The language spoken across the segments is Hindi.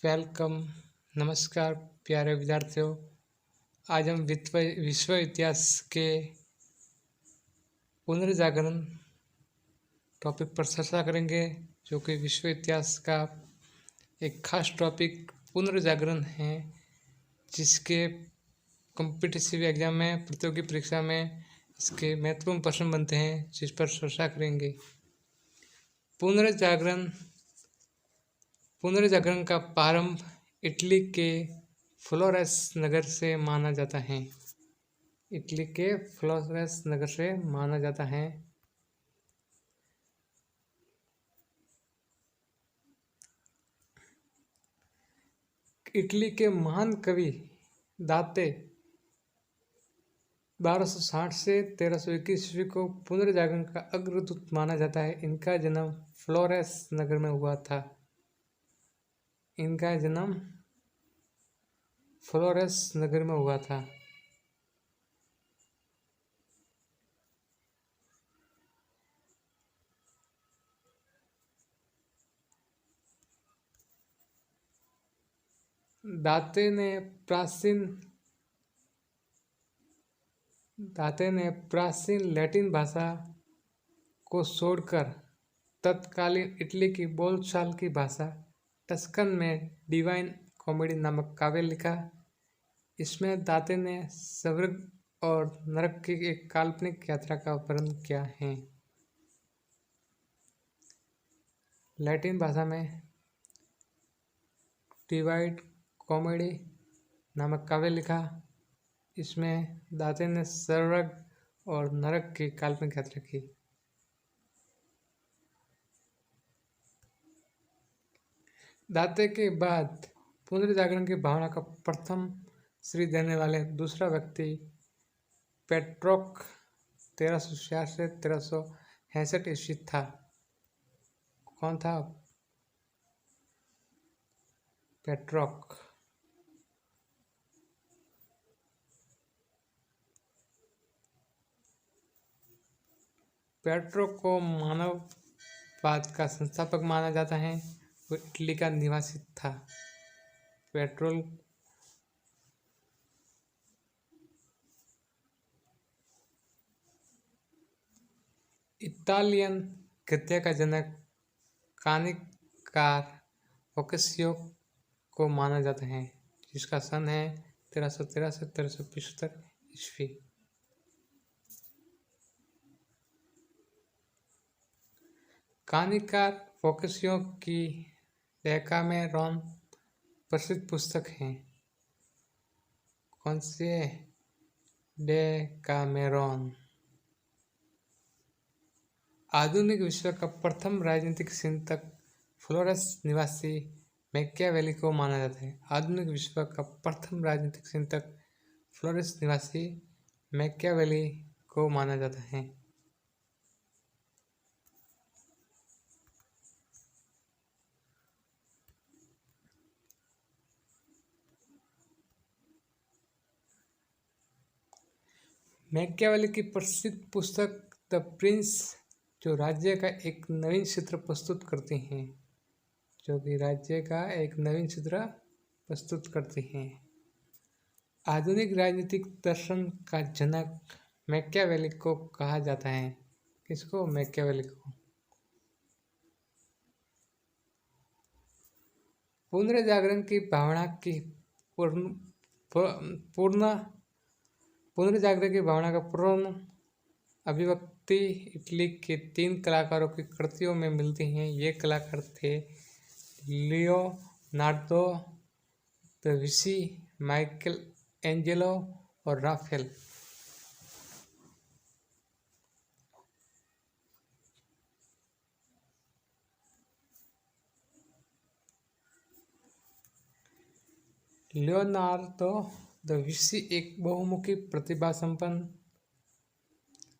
वेलकम। नमस्कार प्यारे विद्यार्थियों। आज हम विश्व इतिहास के पुनर्जागरण टॉपिक पर चर्चा करेंगे, जो कि विश्व इतिहास का एक खास टॉपिक पुनर्जागरण है, जिसके कॉम्पिटिटिव एग्जाम में, प्रतियोगी परीक्षा में इसके महत्वपूर्ण प्रश्न बनते हैं, जिस पर चर्चा करेंगे। पुनर्जागरण का प्रारंभ इटली के फ्लोरेंस नगर से माना जाता है। इटली के फ्लोरेंस नगर से माना जाता है। इटली के महान कवि दाते 1260 से 1321 ईस्वी को पुनर्जागरण का अग्रदूत माना जाता है। इनका जन्म फ्लोरेंस नगर में हुआ था। दाते ने प्राचीन लैटिन भाषा को छोड़कर तत्कालीन इटली की बोलचाल की भाषा टस्कन में डिवाइन कॉमेडी नामक काव्य लिखा। इसमें दाते ने स्वर्ग और नरक की एक काल्पनिक यात्रा का वर्णन किया है। लैटिन भाषा में डिवाइन कॉमेडी नामक काव्य लिखा। इसमें दाते ने स्वर्ग और नरक की काल्पनिक यात्रा की। दाते के बाद पुनर्जागरण की भावना का प्रथम श्री देने वाले दूसरा व्यक्ति पेट्रोक 1366 से 1366 ईस्वी था। कौन था? पेट्रोक। पेट्रोक को मानववाद का संस्थापक माना जाता है। वो इटली का निवासी था। इटालियन गद्य का जनक कहानीकार बोccaccio को माना जाता है, जिसका सन है 1313 से 1375 ईस्वी। कहानीकार बोccaccio की डेकामेरॉन प्रसिद्ध पुस्तक है। कौन सी है? डेकामेरॉन। आधुनिक विश्व का प्रथम राजनीतिक चिंतक फ्लोरेंस निवासी मैकियावेली को माना जाता है। आधुनिक विश्व का प्रथम राजनीतिक चिंतक फ्लोरेंस निवासी मैकियावेली को माना जाता है। मैकियावेली की प्रसिद्ध पुस्तक द प्रिंस, जो राज्य का एक नवीन चित्र प्रस्तुत करती हैं। आधुनिक राजनीतिक दर्शन का जनक मैकियावेली को कहा जाता है। किसको? मैकियावेली को। पुनर्जागरण की भावना की पूर्ण अभिव्यक्ति इटली के 3 कलाकारों की कृतियों में मिलती हैं। ये कलाकार थे Leonardo da Vinci, Michael Angelo और राफेल। लियोनार्दो दा विंची एक बहुमुखी प्रतिभा संपन्न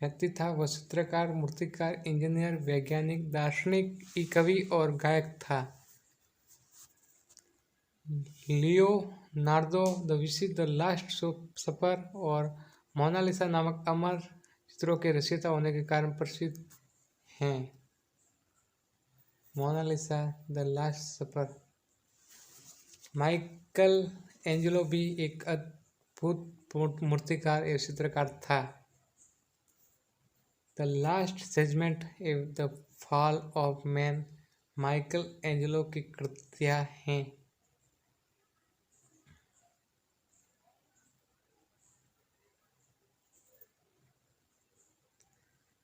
व्यक्ति था। वह चित्रकार, मूर्तिकार, इंजीनियर, वैज्ञानिक, दार्शनिक, कवि और गायक था। Leonardo da Vinci the last सपर और मोनालिसा नामक अमर चित्रों के रचयिता होने के कारण प्रसिद्ध हैं। Mona Lisa, the last supper. Michelangelo भी एक अद्भुत मूर्तिकार एवं चित्रकार था। द लास्ट जजमेंट एवं the fall of man Michelangelo की कृतियां हैं।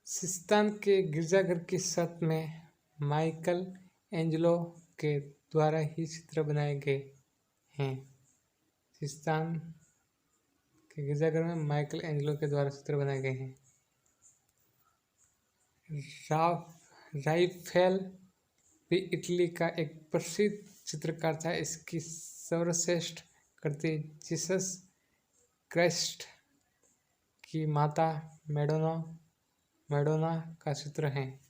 सिस्तान के गिरजाघर की छत में माइकल एंजेलो के द्वारा ही चित्र बनाए गए हैं। सिस्तान के गिरजाघर में माइकल एंजेलो के द्वारा चित्र बनाए गए हैं। राफेल भी इटली का एक प्रसिद्ध चित्रकार था। इसकी सर्वश्रेष्ठ कृति जीसस क्राइस्ट की माता मैडोना का चित्र है।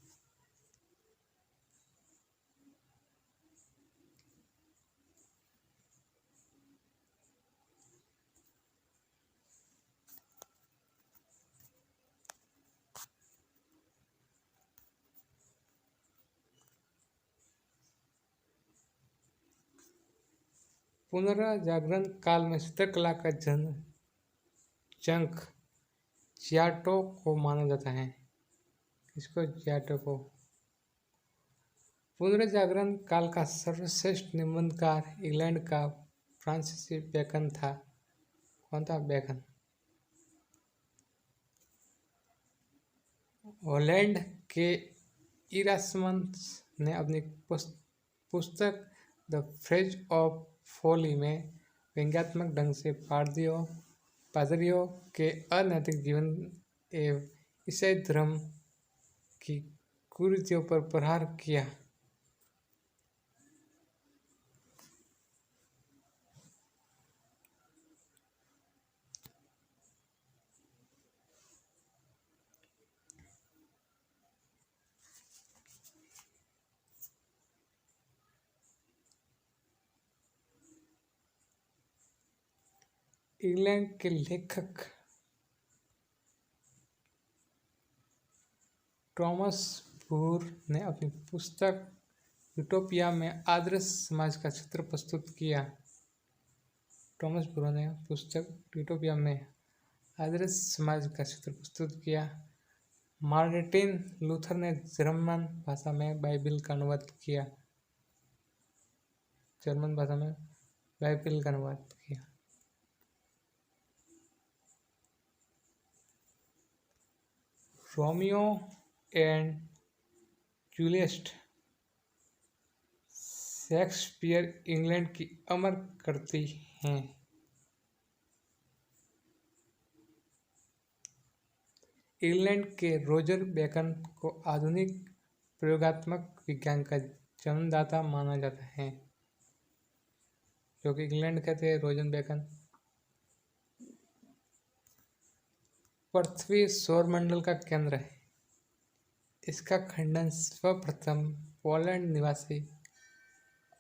पुनर्जागरण काल में चित्रकला का जंक जियाटो को माना जाता है। इसको जियाटो को पुनर्जागरण काल का सर्वश्रेष्ठ निबंधकार इंग्लैंड का फ्रांसीसी बेकन था। कौन था? बेकन। हॉलैंड के इरास्मस ने अपनी पुस्तक द फ्रेज ऑफ फोली में व्यंग्यात्मक ढंग से पादरियों के अनैतिक जीवन एवं ईसाई धर्म की कुरीतियों पर प्रहार किया। इंग्लैंड के लेखक टॉमस मूर ने अपनी पुस्तक यूटोपिया में आदर्श समाज का चित्र प्रस्तुत किया। टॉमस मूर ने पुस्तक यूटोपिया में आदर्श समाज का चित्र प्रस्तुत किया। मार्टिन लूथर ने जर्मन भाषा में बाइबिल का अनुवाद किया। Romeo and Juliet Shakespeare England की अमर कृति हैं। इंग्लैंड के रोजर बेकन को आधुनिक प्रयोगात्मक विज्ञान का जन्मदाता माना जाता है। जो कि इंग्लैंड के थे रोजर बेकन। पृथ्वी सौरमंडल का केंद्र है। इसका खंडन सर्वप्रथम पोलैंड निवासी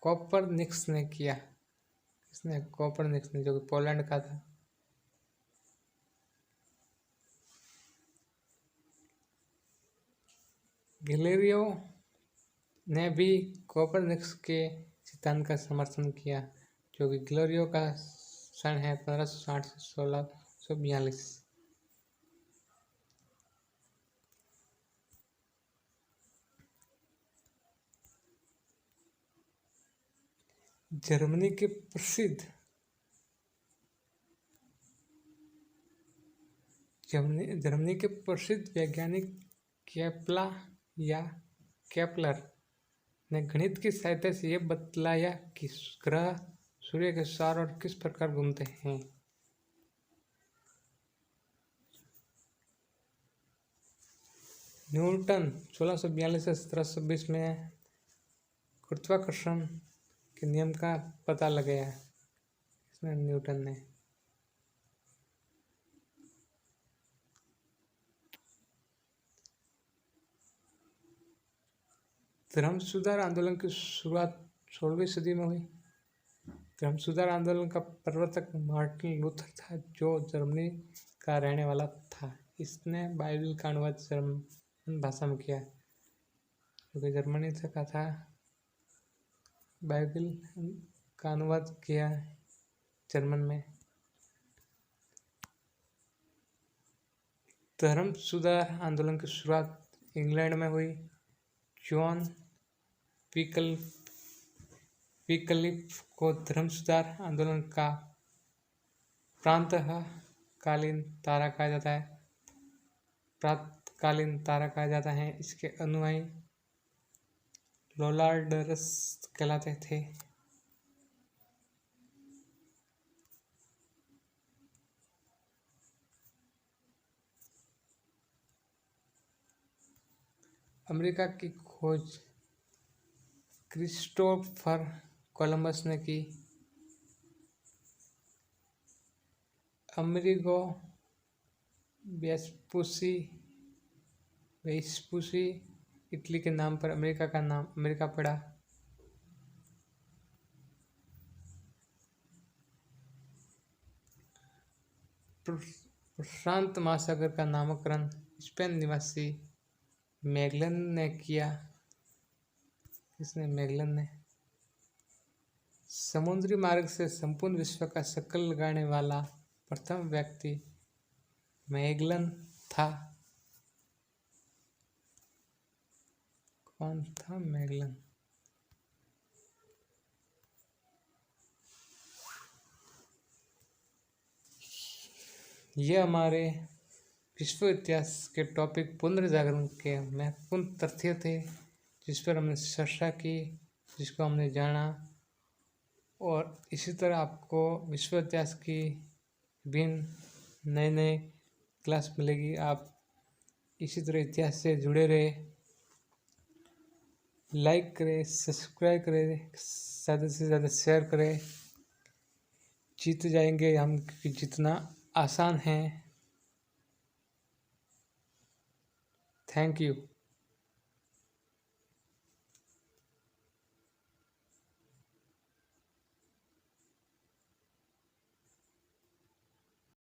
कोपरनिकस ने किया। इसने कोपरनिकस ने, जो कि पोलैंड का था। गैलीलियो ने भी कोपरनिकस के सिद्धांत का समर्थन किया। जो कि गैलीलियो का सन है 1560 से 1642। जर्मनी के प्रसिद्ध वैज्ञानिक केपलर ने गणित की सहायता से यह बतलाया कि ग्रह सूर्य के चारों ओर किस प्रकार घूमते हैं। न्यूटन 1642 से 1720 में गुरुत्वाकर्षण के नियम का पता लगाया। इसमें न्यूटन ने धर्म सुधार आंदोलन की शुरुआत 16वीं सदी में हुई। धर्म सुधार आंदोलन का प्रवर्तक मार्टिन लूथर था, जो जर्मनी का रहने वाला था। इसने बाइबिल का अनुवाद जर्मन भाषा में किया। जो कि जर्मनी का था। बाइबिल का अनुवाद किया जर्मन में। धर्म सुधार आंदोलन की शुरुआत इंग्लैंड में हुई। जॉन विक्लिफ को धर्म सुधार आंदोलन का प्रातःकालीन तारा कहा जाता है। इसके अनुयायी लोलार्डर्स कहलाते थे। अमेरिका की खोज क्रिस्टोफर कोलंबस ने की। अमेरिगो वेस्पुसी इटली के नाम पर अमेरिका का नाम अमेरिका पड़ा। प्रशांत महासागर का नामकरण स्पेन निवासी मैगलन ने किया। किसने? मैगलन ने। समुद्री मार्ग से संपूर्ण विश्व का चक्कर लगाने वाला प्रथम व्यक्ति मैगलन था। कौन था मैगलन? यह हमारे विश्व इतिहास के टॉपिक पुनर्जागरण के महत्वपूर्ण तथ्य थे, जिस पर हमने चर्चा की, जिसको हमने जाना। और इसी तरह आपको विश्व इतिहास की विभिन्न नए क्लास मिलेगी। आप इसी तरह इतिहास से जुड़े रहे। लाइक करें, सब्सक्राइब करें, ज़्यादा से ज़्यादा शेयर करें। जीत जाएंगे हम, क्योंकि जितना आसान है। Thank you.